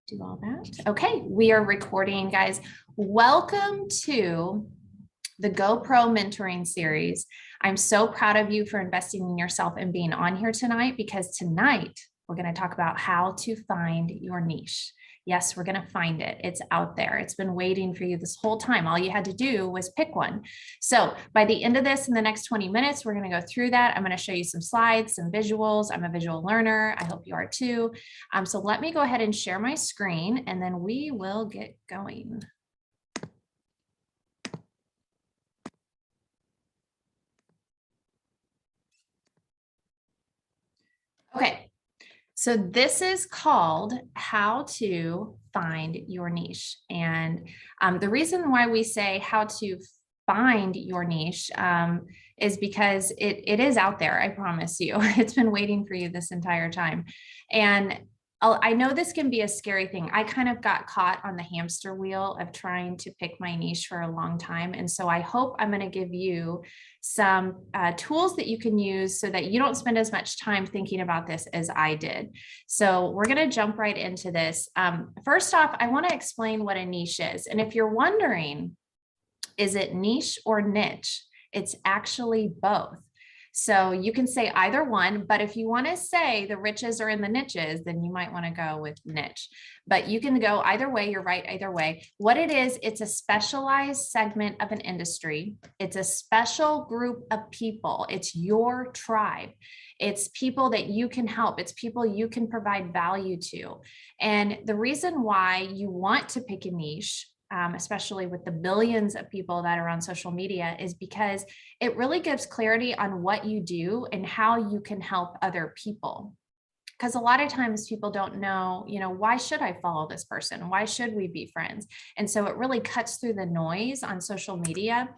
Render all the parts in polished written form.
Do all that. Okay, we are recording, guys. Welcome to the GoPro mentoring series. I'm so proud of you for investing in yourself and being on here tonight, because tonight we're going to talk about how to find your niche. Yes, we're going to find it. It's out there. It's been waiting for you this whole time. All you had to do was pick one. So by the end of this, in the next 20 minutes, we're going to go through that. I'm going to show you some slides, some visuals. I'm a visual learner. I hope you are too. So let me go ahead and share my screen, and then we will get going. Okay, so this is called How to Find Your Niche. And the reason why we say how to find your niche is because it is out there, I promise you. It's been waiting for you this entire time. And I know this can be a scary thing. I kind of got caught on the hamster wheel of trying to pick my niche for a long time. And so I hope I'm going to give you some tools that you can use so that you don't spend as much time thinking about this as I did. So we're going to jump right into this. First off, I want to explain what a niche is. And if you're wondering, is it niche or niche? It's actually both. So you can say either one, but if you want to say the riches are in the niches, then you might want to go with niche. But you can go either way. You're right either way. What it is, it's a specialized segment of an industry. It's a special group of people. It's your tribe. It's people that you can help. It's people you can provide value to. And the reason why you want to pick a niche, especially with the billions of people that are on social media, is because it really gives clarity on what you do and how you can help other people. Because a lot of times people don't know, why should I follow this person? Why should we be friends? And so it really cuts through the noise on social media.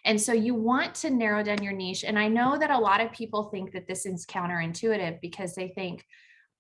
And so you want to narrow down your niche. And I know that a lot of people think that this is counterintuitive, because they think,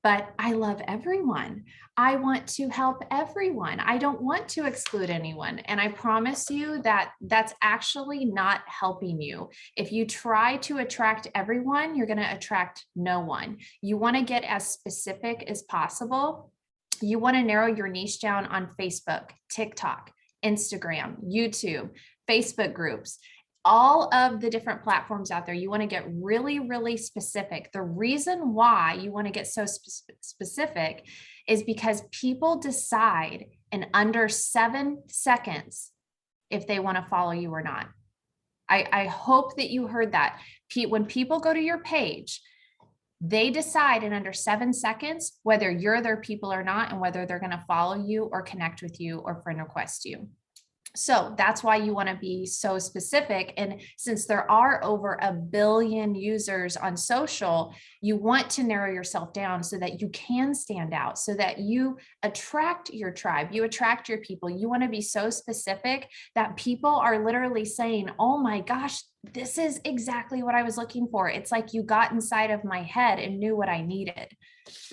but I love everyone. I want to help everyone. I don't want to exclude anyone. And I promise you that that's actually not helping you. If you try to attract everyone, you're going to attract no one. You want to get as specific as possible. You want to narrow your niche down on Facebook, TikTok, Instagram, YouTube, Facebook groups, all of the different platforms out there. You want to get really, really specific. The reason why you want to get so specific is because people decide in under 7 seconds if they want to follow you or not. I hope that you heard that. When people go to your page, they decide in under 7 seconds whether you're their people or not, and whether they're going to follow you or connect with you or friend request you. So that's why you want to be so specific. And since there are over 1 billion users on social, you want to narrow yourself down so that you can stand out, so that you attract your tribe, you attract your people. You want to be so specific that people are literally saying, oh my gosh, this is exactly what I was looking for. It's like you got inside of my head and knew what I needed.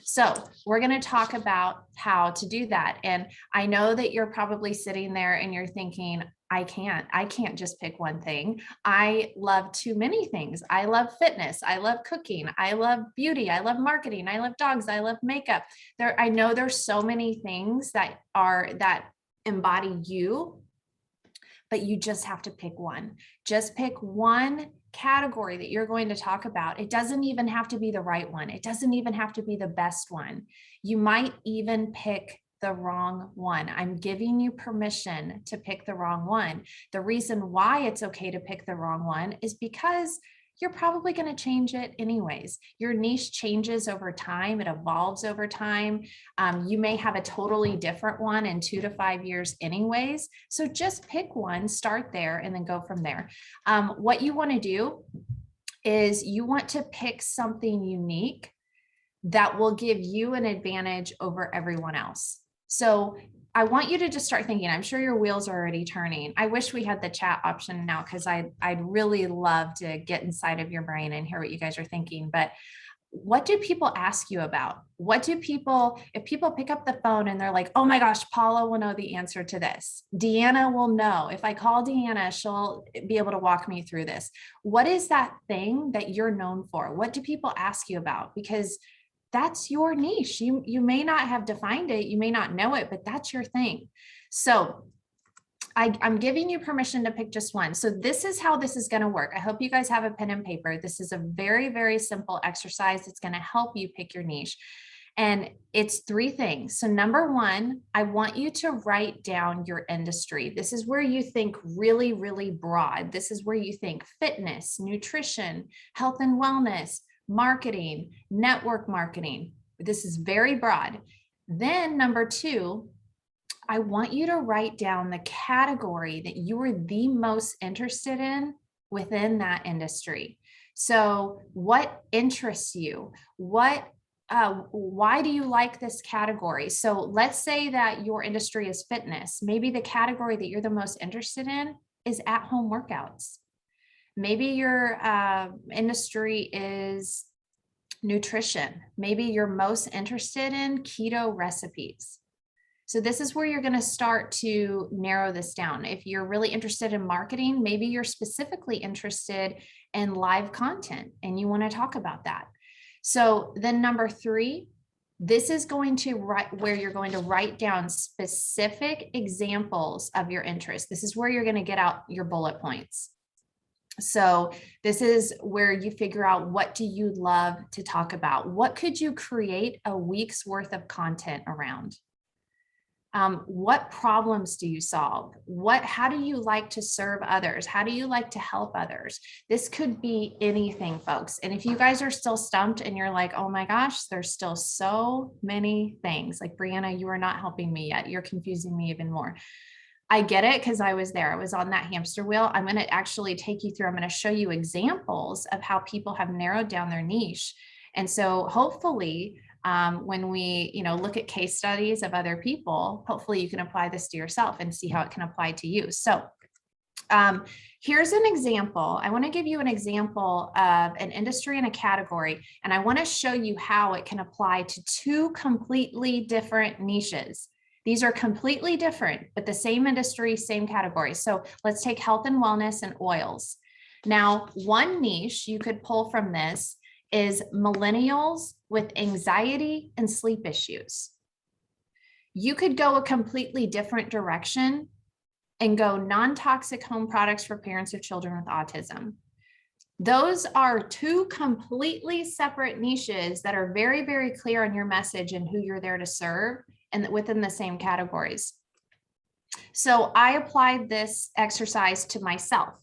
So we're going to talk about how to do that. And I know that you're probably sitting there and you're thinking, I can't just pick one thing. I love too many things. I love fitness. I love cooking. I love beauty. I love marketing. I love dogs. I love makeup. I know there's so many things that embody you, but you just have to pick one. Just pick one category that you're going to talk about. It doesn't even have to be the right one. It doesn't even have to be the best one. You might even pick the wrong one. I'm giving you permission to pick the wrong one. The reason why it's okay to pick the wrong one is because you're probably going to change it anyways. Your niche changes over time. It evolves over time. You may have a totally different one in 2 to 5 years anyways. So just pick one, start there, and then go from there. What you want to do is you want to pick something unique that will give you an advantage over everyone else. So I want you to just start thinking. I'm sure your wheels are already turning. I wish we had the chat option now, because I'd really love to get inside of your brain and hear what you guys are thinking. But what do people ask you about? If people pick up the phone and they're like, oh my gosh, Paula will know the answer to this. Deanna will know. If I call Deanna, she'll be able to walk me through this. What is that thing that you're known for? What do people ask you about? Because that's your niche. You may not have defined it, you may not know it, but that's your thing. So I'm giving you permission to pick just one. So this is how this is going to work. I hope you guys have a pen and paper. This is a very, very simple exercise. It's going to help you pick your niche. And it's 3 things. So number 1, I want you to write down your industry. This is where you think really, really broad. This is where you think fitness, nutrition, health and wellness, marketing, network marketing. This is very broad. Then number 2, I want you to write down the category that you are the most interested in within that industry. So what interests you? Why do you like this category? So let's say that your industry is fitness. Maybe the category that you're the most interested in is at-home workouts. Maybe your industry is nutrition. Maybe you're most interested in keto recipes. So this is where you're going to start to narrow this down. If you're really interested in marketing, maybe you're specifically interested in live content and you want to talk about that. So then number 3, this is going to where you're going to write down specific examples of your interest. This is where you're going to get out your bullet points. So this is where you figure out, what do you love to talk about? What could you create a week's worth of content around? What problems do you solve? How do you like to serve others? How do you like to help others? This could be anything, folks. And if you guys are still stumped and you're like, oh my gosh, there's still so many things, like, Breanna, you are not helping me yet. You're confusing me even more. I get it, because I was there. I was on that hamster wheel. I'm going to actually take you through, I'm going to show you examples of how people have narrowed down their niche. And so hopefully, when we, look at case studies of other people, hopefully you can apply this to yourself and see how it can apply to you. So here's an example. I want to give you an example of an industry and a category, and I want to show you how it can apply to 2 completely different niches. These are completely different, but the same industry, same category. So let's take health and wellness and oils. Now, one niche you could pull from this is millennials with anxiety and sleep issues. You could go a completely different direction and go non-toxic home products for parents of children with autism. Those are 2 completely separate niches that are very, very clear on your message and who you're there to serve, and within the same categories. So I applied this exercise to myself.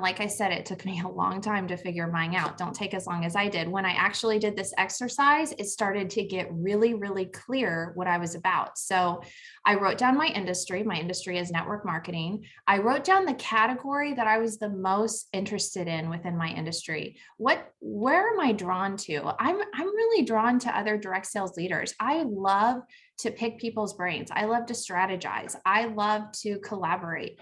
Like I said, it took me a long time to figure mine out. Don't take as long as I did. When I actually did this exercise, it started to get really, really clear what I was about. So I wrote down my industry. My industry is network marketing. I wrote down the category that I was the most interested in within my industry. Where am I drawn to? I'm really drawn to other direct sales leaders. I love to pick people's brains. I love to strategize. I love to collaborate.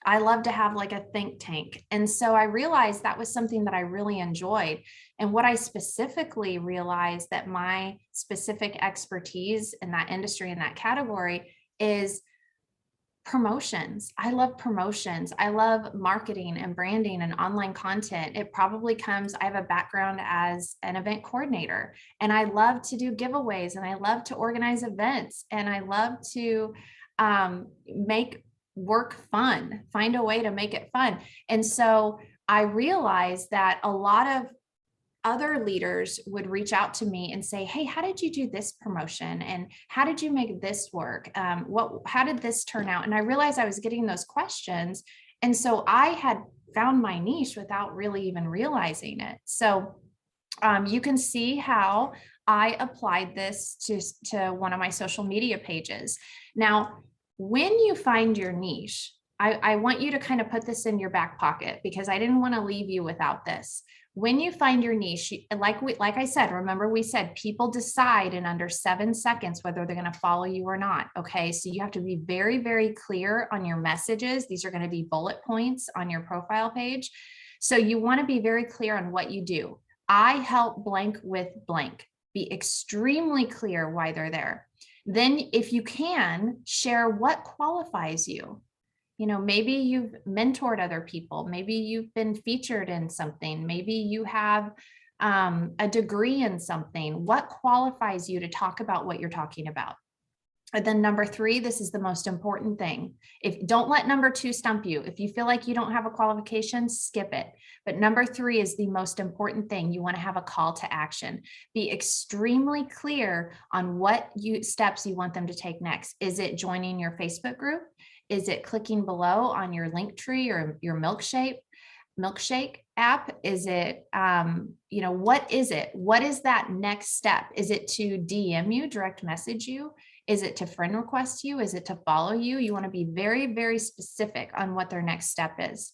I love to have like a think tank. And so I realized that was something that I really enjoyed. And what I specifically realized that my specific expertise in that industry, in that category, is promotions. I love promotions. I love marketing and branding and online content. It probably comes, I have a background as an event coordinator, and I love to do giveaways, and I love to organize events, and I love to make work fun, find a way to make it fun. And so I realized that a lot of other leaders would reach out to me and say, hey, how did you do this promotion? And how did you make this work? How did this turn out? And I realized I was getting those questions. And so I had found my niche without really even realizing it. So you can see how I applied this to one of my social media pages. Now, when you find your niche, I want you to kind of put this in your back pocket, because I didn't want to leave you without this. When you find your niche, like I said, remember we said people decide in under 7 seconds whether they're going to follow you or not. Okay, so you have to be very, very clear on your messages. These are going to be bullet points on your profile page. So you want to be very clear on what you do. I help blank with blank. Be extremely clear why they're there. Then if you can, share what qualifies you. Maybe you've mentored other people. Maybe you've been featured in something. Maybe you have a degree in something. What qualifies you to talk about what you're talking about? And then number 3, this is the most important thing. Don't let number 2 stump you. If you feel like you don't have a qualification, skip it. But number 3 is the most important thing. You want to have a call to action. Be extremely clear on what steps you want them to take next. Is it joining your Facebook group? Is it clicking below on your Linktree or your milkshake app? Is it, what is it? What is that next step? Is it to DM you, direct message you? Is it to friend request you? Is it to follow you? You want to be very, very specific on what their next step is.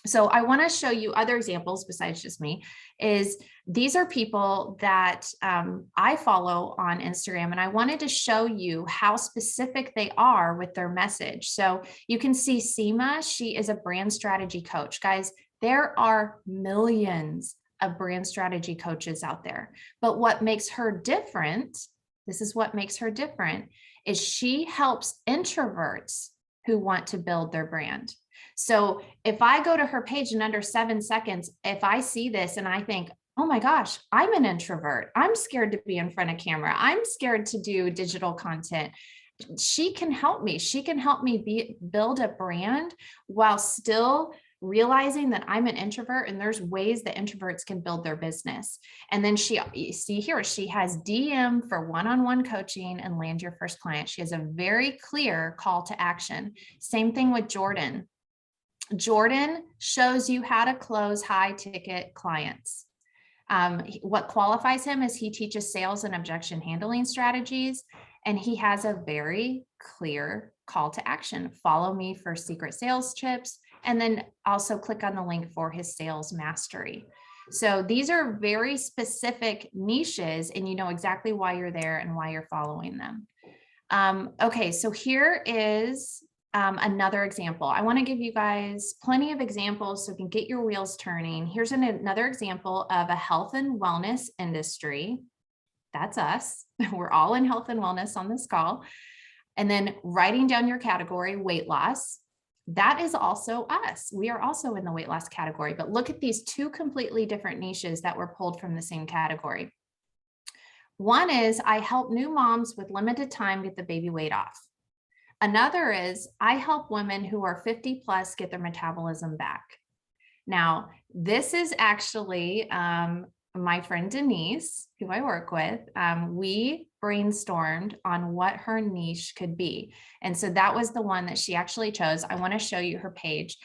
So I want to show you other examples besides just me. These are people that I follow on Instagram, and I wanted to show you how specific they are with their message. So you can see Seema, she is a brand strategy coach. Guys, there are millions of brand strategy coaches out there, but what makes her different, this is what makes her different, is she helps introverts who want to build their brand. So if I go to her page in under 7 seconds, if I see this and I think, oh my gosh, I'm an introvert, I'm scared to be in front of camera, I'm scared to do digital content, she can help me. She can help me build a brand while still realizing that I'm an introvert, and there's ways that introverts can build their business. And then you see here, she has DM for one-on-one coaching and land your first client. She has a very clear call to action. Same thing with Jordan. Jordan shows you how to close high ticket clients. What qualifies him is he teaches sales and objection handling strategies, and he has a very clear call to action. Follow me for secret sales tips, and then also click on the link for his sales mastery. So these are very specific niches, and you know exactly why you're there and why you're following them. Okay, so here is another example. I want to give you guys plenty of examples so you can get your wheels turning. Here's another example of a health and wellness industry. That's us. We're all in health and wellness on this call. And then writing down your category, weight loss. That is also us. We are also in the weight loss category, but look at these 2 completely different niches that were pulled from the same category. One is I help new moms with limited time get the baby weight off. Another is I help women who are 50 plus get their metabolism back. Now, this is actually my friend Denise, who I work with. We brainstormed on what her niche could be. And so that was the one that she actually chose. I want to show you her page.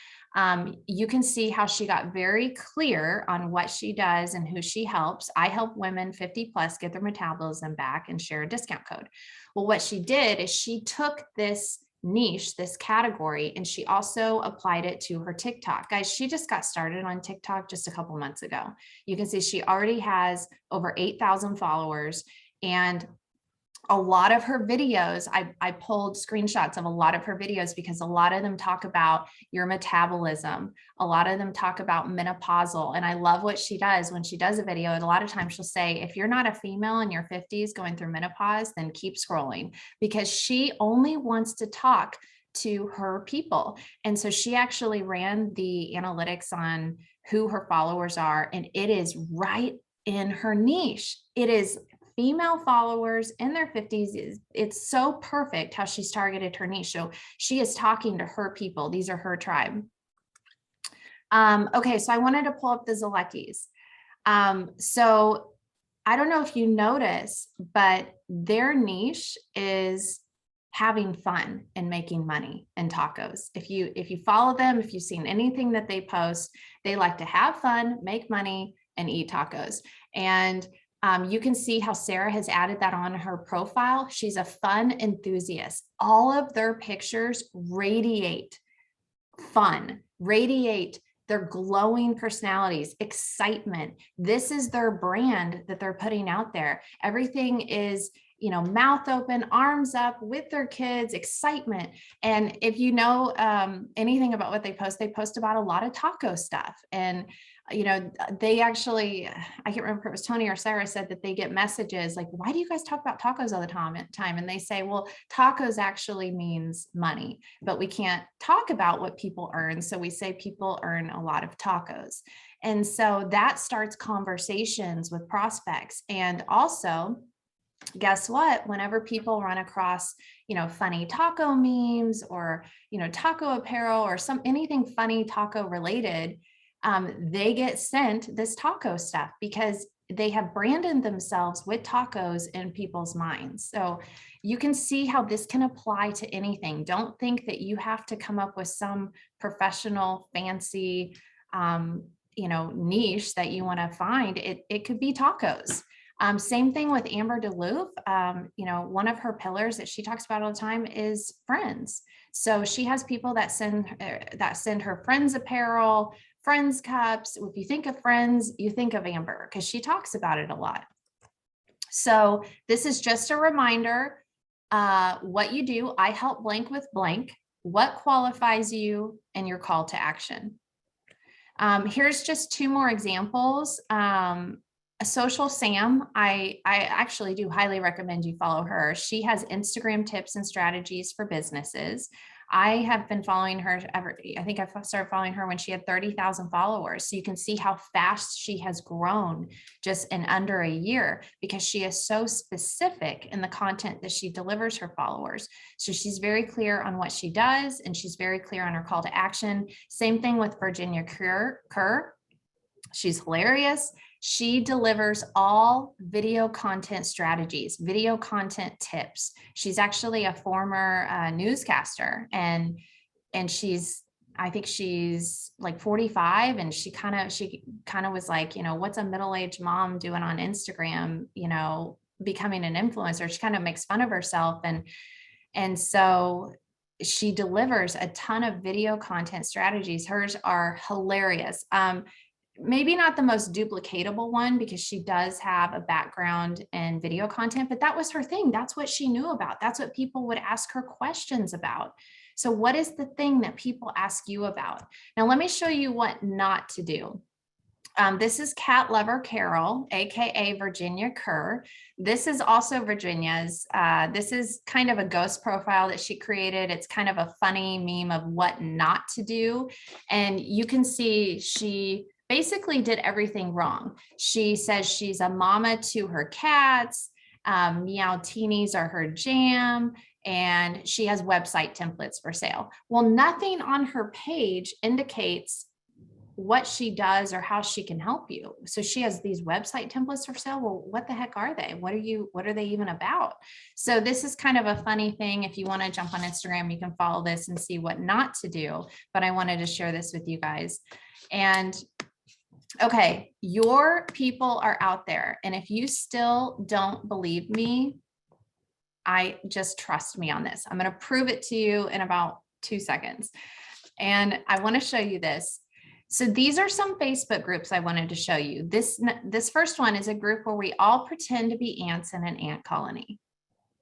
You can see how she got very clear on what she does and who she helps. I help women 50 plus get their metabolism back and share a discount code. Well, what she did is she took this niche, this category, and she also applied it to her TikTok. Guys, she just got started on TikTok just a couple months ago. You can see she already has over 8,000 followers, and a lot of her videos, I pulled screenshots of a lot of her videos because a lot of them talk about your metabolism. A lot of them talk about menopausal. And I love what she does when she does a video. And a lot of times she'll say, if you're not a female in your 50s going through menopause, then keep scrolling, because she only wants to talk to her people. And so she actually ran the analytics on who her followers are, and it is right in her niche. It is female followers in their 50s. It's so perfect how she's targeted her niche. So she is talking to her people. These are her tribe. Okay, so I wanted to pull up the Zoleckis. So I don't know if you notice, but their niche is having fun and making money in tacos. If you follow them, if you've seen anything that they post, they like to have fun, make money, and eat tacos. And you can see how Sarah has added that on her profile. She's a fun enthusiast. All of their pictures radiate fun, radiate their glowing personalities, excitement. This is their brand that they're putting out there. Everything is, mouth open, arms up with their kids, excitement. And if you know anything about what they post about a lot of taco stuff. And they actually, I can't remember if it was Tony or Sarah said that they get messages like, why do you guys talk about tacos all the time? And they say, well, tacos actually means money, but we can't talk about what people earn. So we say people earn a lot of tacos. And so that starts conversations with prospects. And also, guess what? Whenever people run across, funny taco memes or, taco apparel or anything funny taco related, they get sent this taco stuff because they have branded themselves with tacos in people's minds. So you can see how this can apply to anything. Don't think that you have to come up with some professional, fancy, niche that you want to find. It could be tacos. Same thing with Amber DeLoof. One of her pillars that she talks about all the time is friends. So she has people that send her friends apparel, friends cups. If you think of friends, you think of Amber because she talks about it a lot. So this is just a reminder. What you do, I help blank with blank, what qualifies you, and your call to action. Here's just 2 more examples. Social Sam, I actually do highly recommend you follow her. She has Instagram tips and strategies for businesses. I have been following her I think I started following her when she had 30,000 followers. So you can see how fast she has grown just in under a year because she is so specific in the content that she delivers her followers. So she's very clear on what she does and she's very clear on her call to action. Same thing with Virginia Kerr. She's hilarious. She delivers all video content strategies, video content tips. She's actually a former newscaster and I think she's like 45 and she kind of was like, what's a middle-aged mom doing on Instagram, becoming an influencer. She kind of makes fun of herself. And so she delivers a ton of video content strategies. Hers are hilarious. Maybe not the most duplicatable one because she does have a background in video content, but that was her thing. That's what she knew about. That's what people would ask her questions about. So what is the thing that people ask you about? Now, let me show you what not to do. This is Cat Lover Carol, AKA Virginia Kerr. This is also Virginia's. This is kind of a ghost profile that she created. It's kind of a funny meme of what not to do. And you can see she basically did everything wrong. She says she's a mama to her cats. Meowteenies are her jam. And she has website templates for sale. Well, nothing on her page indicates what she does or how she can help you. So she has these website templates for sale. Well, what the heck are they? What are they even about? So this is kind of a funny thing. If you want to jump on Instagram, you can follow this and see what not to do. But I wanted to share this with you guys. And okay, your people are out there. And if you still don't believe me, I just trust me on this. I'm going to prove it to you in about 2 seconds. And I want to show you this. So these are some Facebook groups I wanted to show you. This first one is a group where we all pretend to be ants in an ant colony.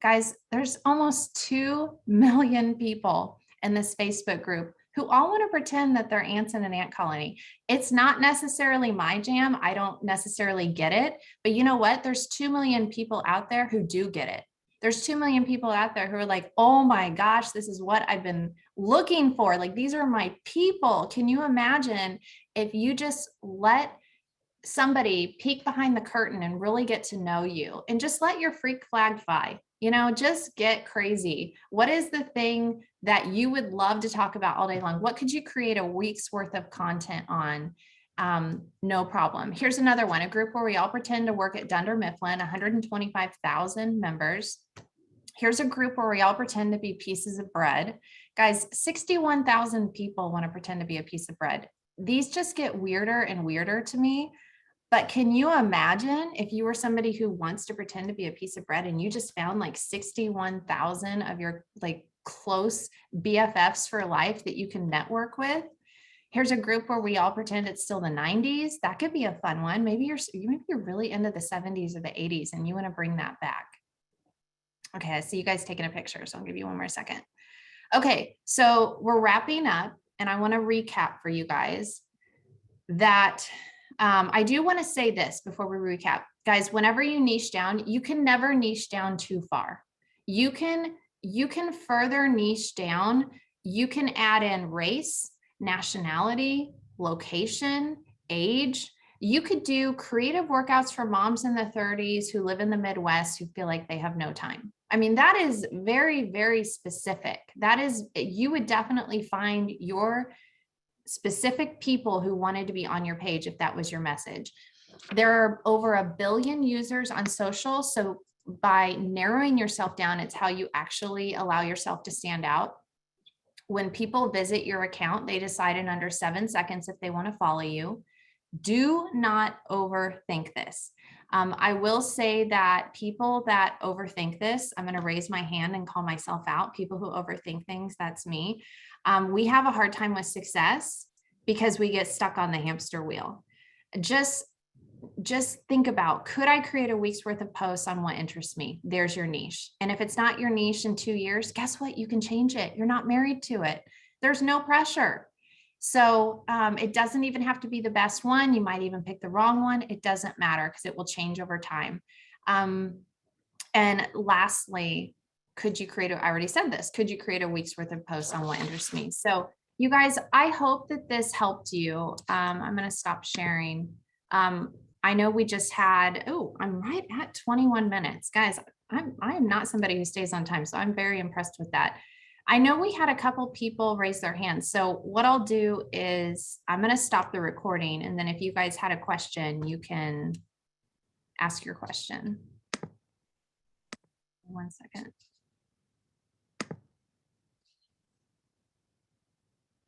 Guys, there's almost 2 million people in this Facebook group who all want to pretend that they're ants in an ant colony. It's not necessarily my jam. I don't necessarily get it. But you know what? There's 2 million people out there who do get it. There's 2 million people out there who are like, oh my gosh, this is what I've been looking for. Like, these are my people. Can you imagine if you just let somebody peek behind the curtain and really get to know you and just let your freak flag fly, just get crazy. What is the thing that you would love to talk about all day long? What could you create a week's worth of content on? No problem. Here's another one, a group where we all pretend to work at Dunder Mifflin, 125,000 members. Here's a group where we all pretend to be pieces of bread. Guys, 61,000 people want to pretend to be a piece of bread. These just get weirder and weirder to me. But can you imagine if you were somebody who wants to pretend to be a piece of bread and you just found like 61,000 of your like close BFFs for life that you can network with? Here's a group where we all pretend it's still the 90s. That could be a fun one. Maybe you're really into the 70s or the 80s and you want to bring that back. Okay, I see you guys taking a picture, so I'll give you one more second. Okay, so we're wrapping up and I want to recap for you guys that I do want to say this before we recap. Guys, whenever you niche down, you can never niche down too far. You can further niche down. You can add in race, nationality, location, age. You could do creative workouts for moms in the 30s who live in the Midwest who feel like they have no time. I mean, that is very, very specific. That is, you would definitely find your specific people who wanted to be on your page if that was your message. There are over 1 billion users on social. So by narrowing yourself down, it's how you actually allow yourself to stand out. When people visit your account, they decide in under 7 seconds if they want to follow you. Do not overthink this. I will say that people that overthink this, I'm going to raise my hand and call myself out. People who overthink things, that's me. We have a hard time with success because we get stuck on the hamster wheel. Just think about, could I create a week's worth of posts on what interests me? There's your niche. And if it's not your niche in 2 years, guess what? You can change it. You're not married to it. There's no pressure. So it doesn't even have to be the best one. You might even pick the wrong one. It doesn't matter because it will change over time. And lastly, could you create I already said this, could you create a week's worth of posts on what interests me? So you guys, I hope that this helped you. I'm going to stop sharing. I know we just had, I'm right at 21 minutes. Guys, I'm not somebody who stays on time, so I'm very impressed with that. I know we had a couple people raise their hands. So what I'll do is I'm going to stop the recording. And then if you guys had a question, you can ask your question. 1 second.